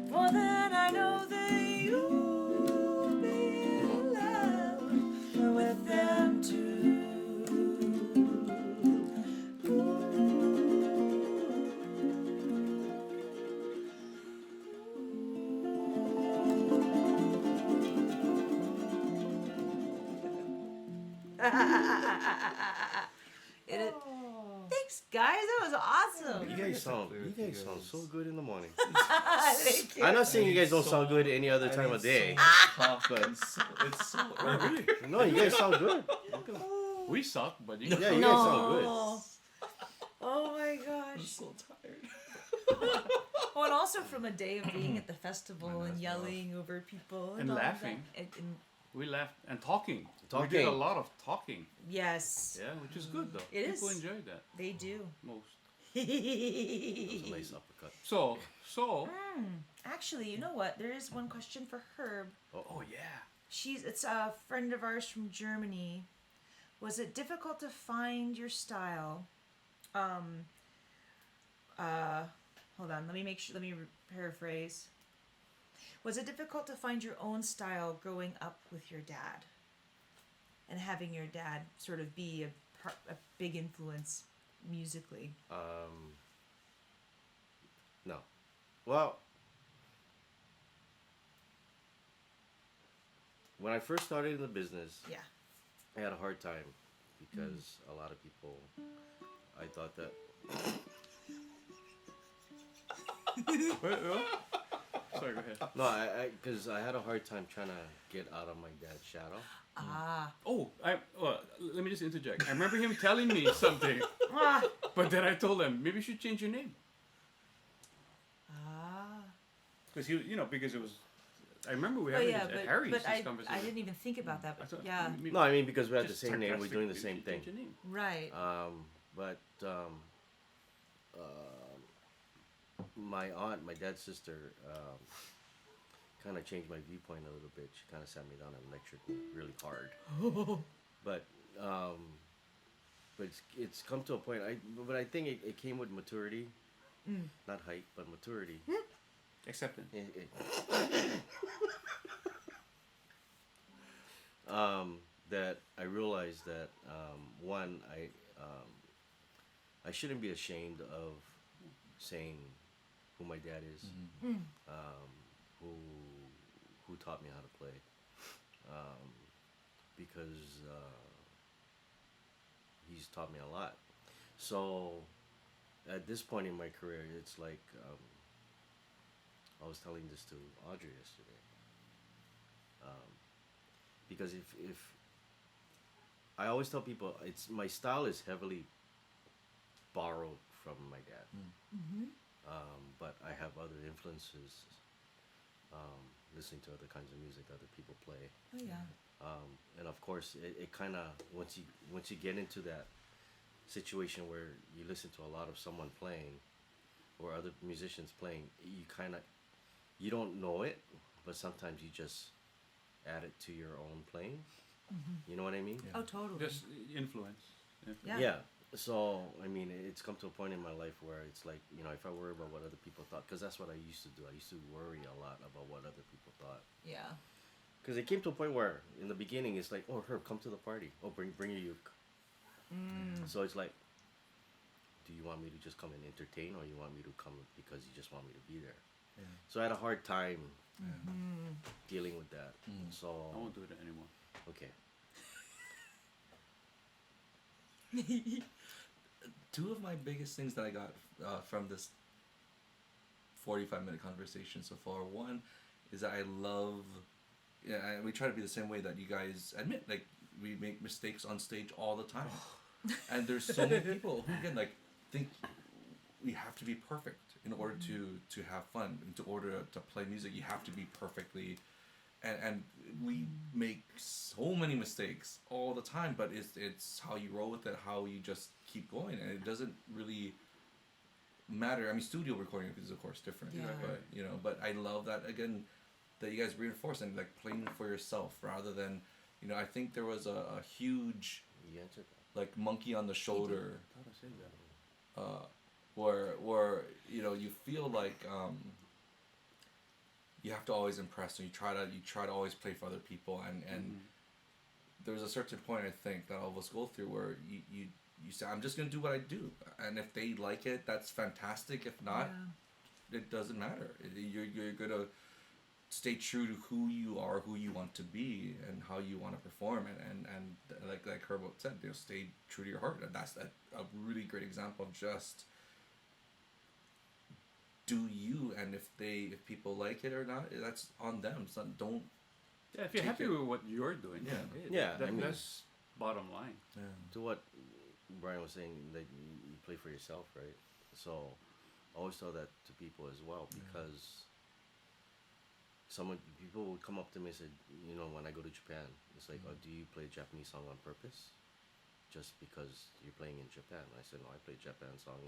For then I know that you'll be in love with them too. Thanks, guys. That was awesome. You guys sound so good in the morning. Thank you. I'm not saying you guys don't sound good any other time of day. But it's so early. No, you guys sound good. We suck, but you Yeah, you guys sound good. Oh my I'm gosh. so tired. Oh, and also from a day of being at the festival I know, and it's yelling over people And all of laughing. that. And We laughed and talking. We Talking. did a lot of talking. yes, Yeah, which is good though. It People is. enjoyed that they do. most. That was a nice uppercut. So Actually, you know what? There is one question for Herb. oh yeah. It's a friend of ours from Germany. Was it difficult to find your style? Hold on. Let me paraphrase. Was it difficult to find your own style growing up with your dad? And having your dad sort of be a big influence musically? No. Well, when I first started in the business, Yeah. I had a hard time because a lot of people, I thought that. Sorry, go ahead. No, because I had a hard time trying to get out of my dad's shadow. Ah. Let me just interject. I remember him telling me something, Ah. but then I told him maybe you should change your name Ah. because because it was. I remember we Oh had yeah, at Harry's but this conversation. I didn't even think about that. I But thought, yeah. maybe- No, I mean because we had the just same name, we're doing the sarcastic, same maybe you should thing. change your name. Right. But my aunt, my dad's sister, kind of changed my viewpoint a little bit. She kind of sat me down and lectured me really hard. But it's come to a point. But I think it came with maturity, not height, but maturity. Acceptance. That I realized that one, I shouldn't be ashamed of saying who my dad is, who taught me how to play, because he's taught me a lot. So at this point in my career, it's like I was telling this to Audrey yesterday. Because if I always tell people, it's my style is heavily borrowed from my dad, but I have other influences, listening to other kinds of music other people play, Oh yeah. and of course it kind of once you get into that situation where you listen to a lot of someone playing or other musicians playing, you don't know it, but sometimes you just add it to your own playing. You know what I mean? Yeah. Oh, totally. Just influence. Yeah. Yeah. So I mean, it's come to a point in my life where it's like, if I worry about what other people thought, because that's what I used to do. I used to worry a lot about what other people thought. Yeah. Because it came to a point where in the beginning it's like, oh, Herb, come to the party. Oh, bring your uke. So it's like, do you want me to just come and entertain, or you want me to come because you just want me to be there? Yeah. So I had a hard time dealing with that. I So won't do it anymore. okay. Two of my biggest things that I got from this 45-minute conversation so far. One is that I love, we try to be the same way that you guys admit, like we make mistakes on stage all the time, and there's so many people who again like think we have to be perfect in order to have fun, in order to play music. You have to be perfectly, and we make so many mistakes all the time. But it's how you roll with it, how you just keep going, and it doesn't really matter. I mean, studio recording is of course different, Yeah. but but I love that again that you guys reinforce and like playing for yourself rather than, I think there was a huge You answered that. like monkey on the shoulder I thought I said that. where you feel like you have to always impress, and you try to always play for other people, and there's a certain point I think that all of us go through where you say, I'm just gonna do what I do, and if they like it, that's fantastic. If not, it doesn't matter. You're gonna stay true to who you are, who you want to be, and how you want to perform, and like Herbert said, stay true to your heart. And that's a really great example of just do you, and if people like it or not, that's on them. So don't. Yeah, if you're Take happy it. with what you're doing, Yeah. Yeah, I mean- that's bottom line. Yeah. To what Bryan was saying, that you play for yourself, right? So I always tell that to people as well, because people would come up to me and say, when I go to Japan, it's like, oh, do you play a Japanese song on purpose? Just because you're playing in Japan? I said, no, I play a Japanese song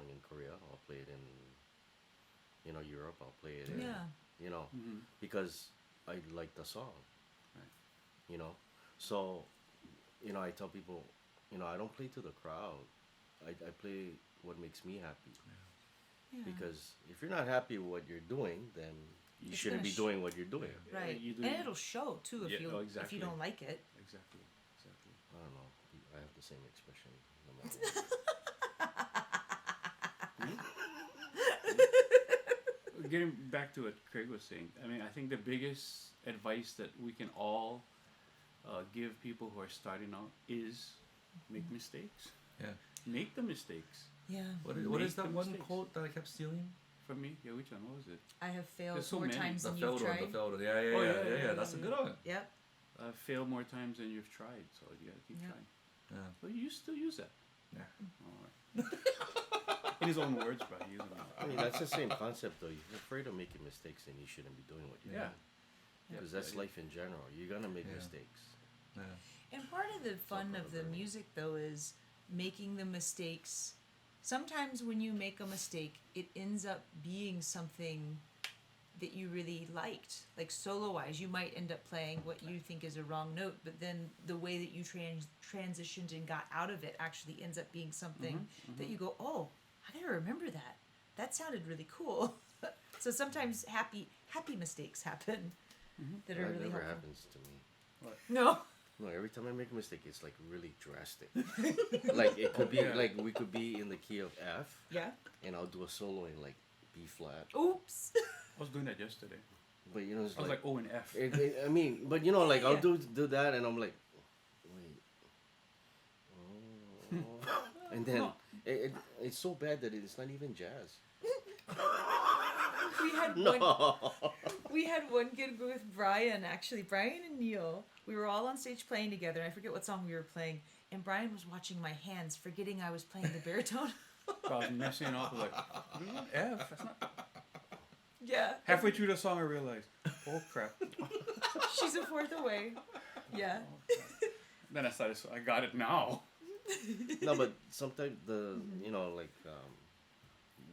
in Korea. I'll play it in, Europe. I'll play it in, because I like the song. Right. So, I tell people, I don't play to the crowd. I play what makes me happy. Yeah. Because if you're not happy with what you're doing, then you It's shouldn't gonna be doing what you're doing. Right. You do- And it'll show too if Yeah, you oh, if exactly. you don't like it. Exactly. I don't know. I have the same expression. No matter what. Getting back to what Craig was saying, I mean, I think the biggest advice that we can all give people who are starting out is make mistakes. Yeah. Make the mistakes. Yeah. What Make is that the one mistakes. quote that I kept stealing? For me, yeah, which one? What was it? I have failed There's so more many. times The than failed you've one. tried. The failed one. Yeah. Oh, yeah, That's a yeah. good one. Yep. Fail more times than you've tried, so you gotta keep Yeah. trying. Yeah. But you still use that. Yeah. All right. In his own words, but he uses I mean, that's the same concept, though. If you're afraid of making mistakes, then you shouldn't be doing what you're Yeah. doing. Because that's life in general. You're going to make Yeah. mistakes. Yeah. And part of the fun of the music, though, is making the mistakes. Sometimes when you make a mistake, it ends up being something that you really liked. Like solo-wise, you might end up playing what you think is a wrong note, but then the way that you transitioned and got out of it actually ends up being something that you go, oh, I gotta remember that. That sounded really cool. So sometimes happy mistakes happen that are That really never helpful. happens to me. No. No, every time I make a mistake, it's like really drastic. Like it could be Yeah. like we could be in the key of F, Yeah. and I'll do a solo in like B flat. Oops. I was doing that yesterday. But it's I was like O and F. I mean, but like I'll Yeah. do that, and I'm like, wait, oh, and then it's so bad that it's not even jazz. We had No. We had one gig with Bryan, actually. Bryan and Neil. We were all on stage playing together. And I forget what song we were playing. And Bryan was watching my hands, forgetting I was playing the baritone. I was messing up. I was like, F. That's not. Yeah. Halfway through the song, I realized, oh crap. She's a fourth away. Yeah. Then I started. I got it now. No, but sometimes like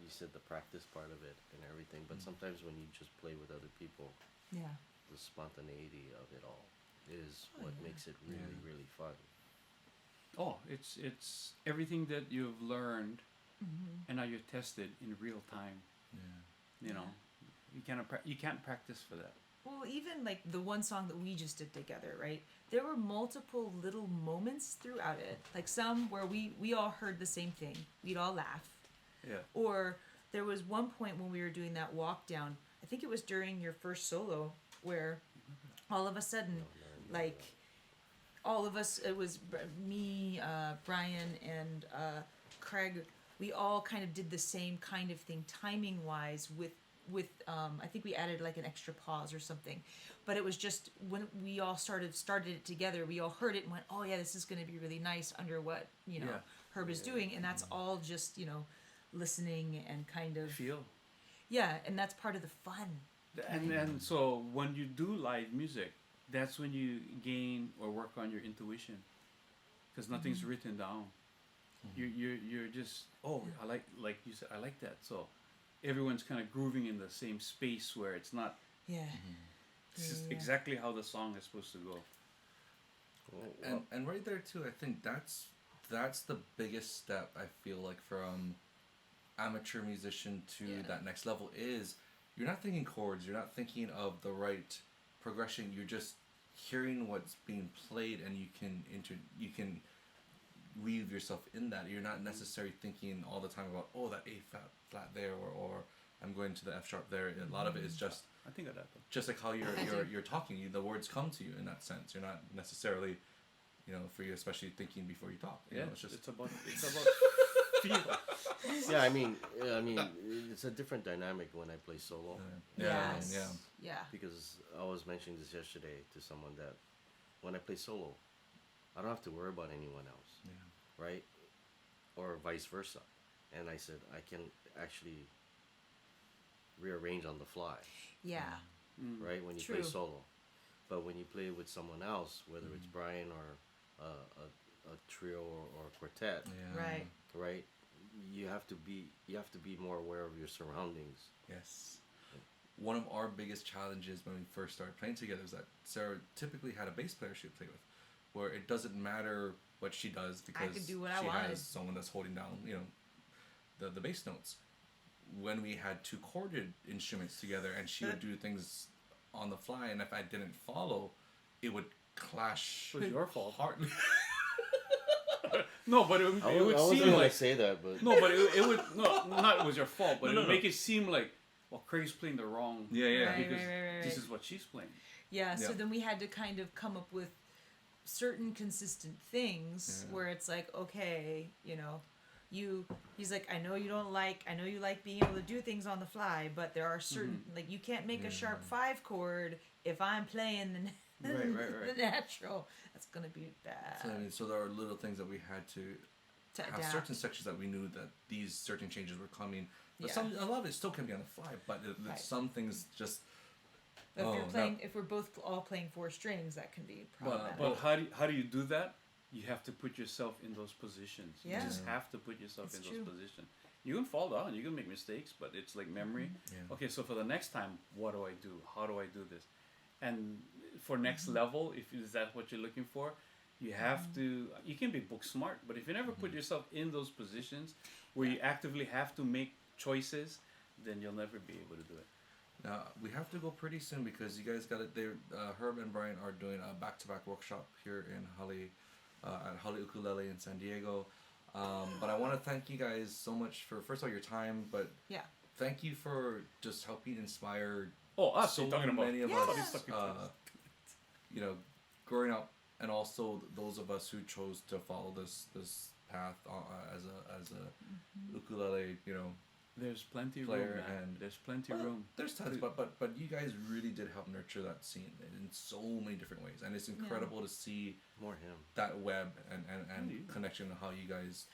you said, the practice part of it and everything. But sometimes when you just play with other people, Yeah. the spontaneity of it all is what makes it really, really fun. Oh, it's everything that you've learned, and now you're tested in real time. Yeah. You know, you can't practice for that. Well, even like the one song that we just did together, right? There were multiple little moments throughout it. Like some where we all heard the same thing. We'd all laugh. Yeah. Or there was one point when we were doing that walk down. I think it was during your first solo where all of a sudden, like, all of us, it was me, Bryan, and Craig, we all kind of did the same kind of thing timing wise with I think we added like an extra pause or something, but it was just when we all started it together, we all heard it and went, oh yeah, this is going to be really nice under what Yeah. Herb is doing, and that's all just listening and kind of Feel. and that's part of the fun. And so when you do live music, that's when you gain or work on your intuition, because nothing's written down. You're just I like you said, I like that. So everyone's kind of grooving in the same space where it's not this is exactly how the song is supposed to go. And right there too, I think that's the biggest step, I feel like, from amateur musician to that next level is you're not thinking chords, you're not thinking of the right progression, you're just hearing what's being played, and you can weave yourself in that. You're not necessarily thinking all the time about that A flat there, or I'm going to the F sharp there. A lot of it is just I think of that though. just like how you're talking. The words come to you in that sense. You're not necessarily, for you, especially thinking before you talk. It's about feel. Yeah, I mean, it's a different dynamic when I play solo. Yeah. Because I was mentioning this yesterday to someone that when I play solo, I don't have to worry about anyone else, right? Or vice versa. And I said I can actually rearrange on the fly, right? When you play solo, but when you play with someone else, whether it's Bryan or a trio or a quartet, right? You have to be more aware of your surroundings. Yes. One of our biggest challenges when we first started playing together is that Sarah typically had a bass player she would play with, where it doesn't matter what she does because could do what she I wanted. has someone that's holding down, the bass notes. When we had two corded instruments together and she would do things on the fly, and if I didn't follow, it would clash. It was your fault. Hardly. No, but it would seem like say that, but no, but it would not it was your fault, but it would make it seem like Craig's playing the wrong. Yeah. Because this is what she's playing. Yeah, so then we had to kind of come up with certain consistent things where it's like, okay, he's like, I know you like being able to do things on the fly, but there are certain, like, you can't make a sharp 5 chord if I'm playing the natural. That's going to be bad. So there are little things that we had to have adapt. certain sections that we knew that these certain changes were coming. But a lot of it still can be on the fly, but some things just... But if we're both all playing 4 strings, that can be problematic. But how do you do that? You have to put yourself in those positions. Yeah. You just have to put yourself It's in true. those positions. You can fall down, you can make mistakes, but it's like memory. Yeah. Okay, so for the next time, what do I do? How do I do this? And for next level, if is that what you're looking for, you have to. You can be book smart, but if you never put yourself in those positions where you actively have to make choices, then you'll never be able to do it. Now, we have to go pretty soon because you guys got it. Herb and Bryan are doing a back-to-back workshop here in at Holly Ukulele in San Diego. But I want to thank you guys so much for, first of all, your time, but thank you for just helping inspire us, so you're talking about. many of Yeah. us, growing up, and also those of us who chose to follow this path as a ukulele, There's plenty of player, room, man. and There's plenty of room. There's tons, but you guys really did help nurture that scene in so many different ways, and it's incredible to see more him. that web and connection and how you guys.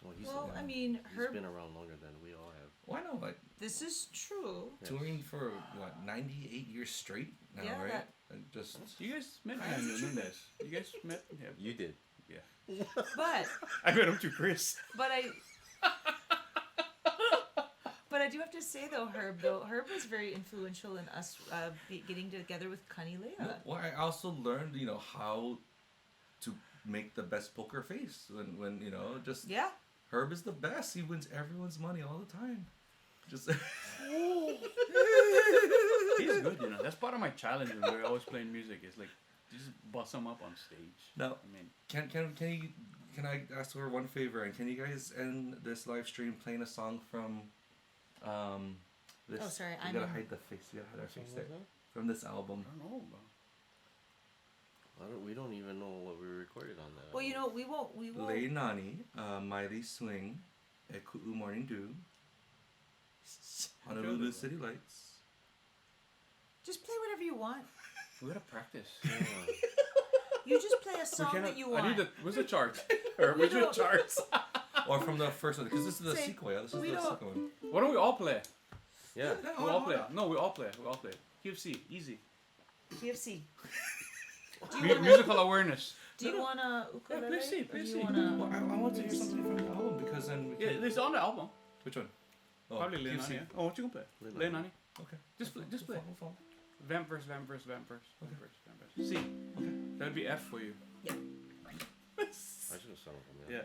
I mean, He's Herb, been around longer than we all have. Why not, like, this is true. touring for 98 years straight now, Yeah, right? that- And just You guys met Daniel Nunes. You guys met him. You did. Yeah. But I met him through Chris. But I do have to say though, Herb was very influential in us getting together with Connie Leah. well, I also learned how to make the best poker face when just Herb is the best. He wins everyone's money all the time. Just He's good, you know. That's part of my challenge when we're always playing music. It's like just bust them up on stage. Now, I mean, can I ask for one favor? And can you guys end this live stream playing a song from this? Oh, sorry, You gotta hide the face. You gotta hide our face there. From this album. I don't know, bro. We don't even know what we recorded on that. Well, you know, we won't. Lay Nani, Miley Swing, E Ku'u Morning Dew, Honolulu City Lights. Just play whatever you want. We gotta practice. You just play a song that you want. I need the. Where's the charts? Or which don't- charts? Or from the first one, because this is the Say, sequel. Yeah, this is we the don't- second one. Why don't we all play? Yeah. We all play. No, we all play. We all play. QFC, easy. TFC. Musical awareness. Do you want a ukulele? please see, Or please do you see. wanna... Well, I want to hear something from the album because then we Yeah, can... it's on the album. Which one? Oh, Probably Lay QC. Nani. Yeah. Oh, what you gonna play? Lay Nani. Okay. Just play. We'll follow. Vamp verse, vamp verse, vamp verse, vamp verse, vamp verse. C. Okay. That'd be F for you. Yeah. I should have sung it from Yeah.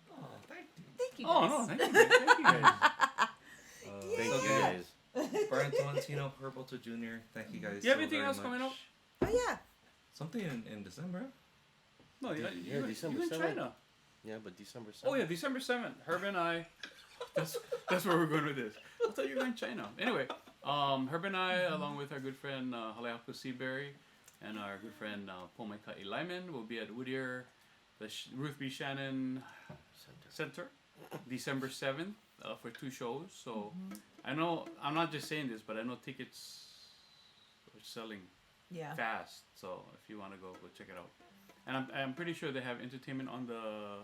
Aw, so pretty. Oh no, thank you guys. Thank you Okay. guys. Bryan Tolentino, Herbalto Jr. Thank you guys. You have so anything very else much. coming up? Oh yeah. Something in December. No, Yeah, you're December in 7th. China. Yeah, but December 7th. Oh yeah, December 7th. Herb and I. That's where we're going with this. I thought you were going to China. Anyway, Herb and I, along with our good friend Haleaku Seaberry, and our good friend Pomeka Lyman will be at Whittier, the Ruth B. Shannon Center, December 7th for 2 shows. So I know I'm not just saying this, but I know tickets are selling Yeah. fast. So if you want to go check it out. And I'm pretty sure they have entertainment on the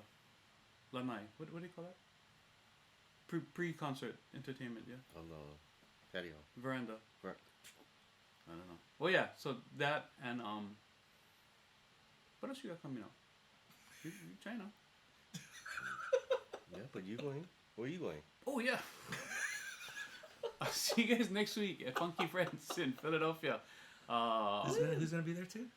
lanai. What do they call that? Pre-concert entertainment, yeah. On the patio. Veranda. Right. I don't know. Well, yeah. So that and what else you got coming up? You China. Yeah, but you going? Where are you going? Oh yeah. I'll see you guys next week at Funky Friends in Philadelphia. Who's gonna be there too?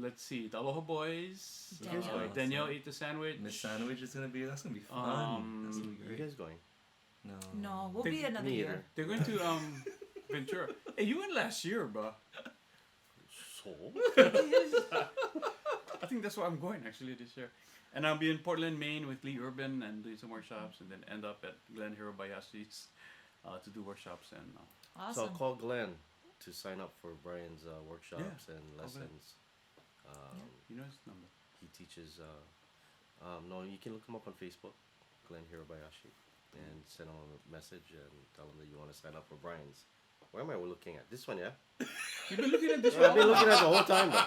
Let's see, the Aloha Boys. Danielle. Danielle ate the sandwich. Miss Sandwich is gonna be. That's gonna be fun. That's gonna be You great. guys going? No, we'll They- be another Me year. either. They're going to Ventura. Hey, you went last year, bro. So? I think that's where I'm going actually this year. And I'll be in Portland, Maine with Lee Urban and doing some workshops, and then end up at Glen Hirabayashi's to do workshops and. Awesome. So call Glenn to sign up for Bryan's workshops and Glenn. lessons. You know his number. He teaches. No, you can look him up on Facebook, Glenn Hirabayashi, and send him a message and tell him that you want to sign up for Bryan's. Where am I looking at? This one, yeah? You've been looking at this I've been one. looking at it the whole time, though.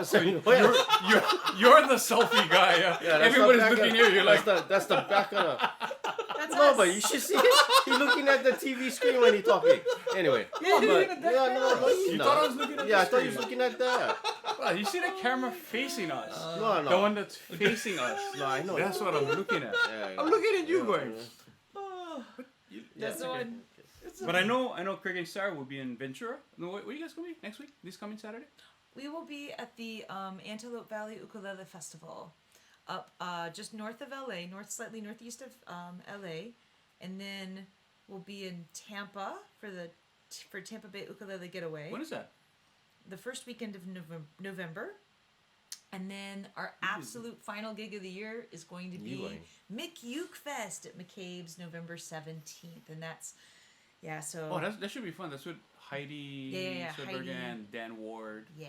So, You're the selfie guy. Yeah, that's the Everybody's back looking of- here. You're like, that's the back of the. That's No, us. but you should see it. He's looking at the TV screen when he's talking. Anyway. Yeah, but, looking at that no, You no. thought I was looking at Yeah, the I thought you screen. was looking at that. wow, you see the camera facing us. No, The no. one that's facing us. No, I know. That's what I'm looking at. Yeah, I'm looking at you yeah, going. yeah. That's the okay. one. But I know Craig and Sarah will be in Ventura. No, where you guys gonna be next week? This coming Saturday? We will be at the Antelope Valley Ukulele Festival, up just north of LA, slightly northeast of LA, and then we'll be in Tampa for Tampa Bay Ukulele Getaway. When is that? The first weekend of November. And then our absolute final gig of the year is going to be You going. McUke Fest at McCabe's November 17th. And that's, yeah, so. Oh, that should be fun. That's with Heidi Yeah, Soderbergh Heidi. and Dan Ward. Yeah.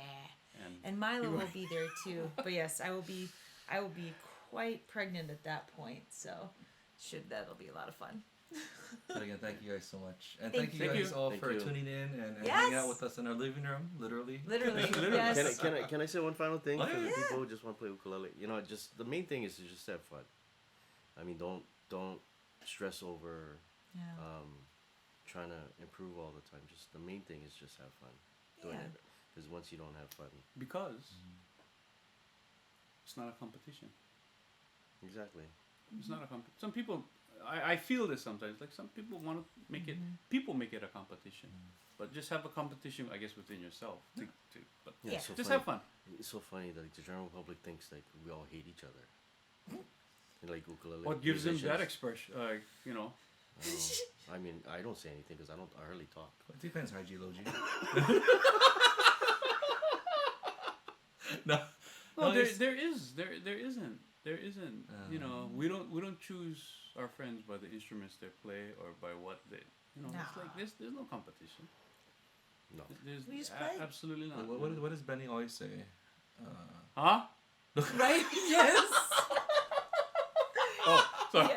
And And Milo will be there too. But yes, I will be quite pregnant at that point. So that'll be a lot of fun. But again, thank you guys so much, and Thank thank you you. guys all Thank for you. tuning in and Yes. hanging out with us in our living room, literally. Literally. Literally. Yes. Can I say one final thing Oh, for the yeah. people who just want to play ukulele? You know, just the main thing is to just have fun. I mean, don't stress over Yeah. trying to improve all the time. Just the main thing is just have fun doing Yeah. it. Because once you don't have fun, because it's not a competition. exactly. It's not a competition. Some people, I feel this sometimes. Like some people want to make it. People make it a competition, but just have a competition, I guess, within yourself. But Yeah, Yeah. it's so just funny. have fun. It's so funny that the general public thinks like we all hate each other. And, like ukulele. What gives them that musicians, expression? You know. I mean, I don't say anything because I hardly talk. It depends, high G, low G. No. No, it's- there isn't. You know, we don't choose our friends by the instruments they play or by what they. You know, it's Nah. like there's no competition. No. There's We just play. absolutely not. What does Benny always say? Huh? Right? Yes. So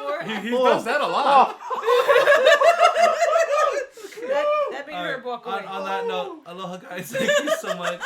Or he does that a lot. that made her walk away. On that note, aloha guys, thank you so much.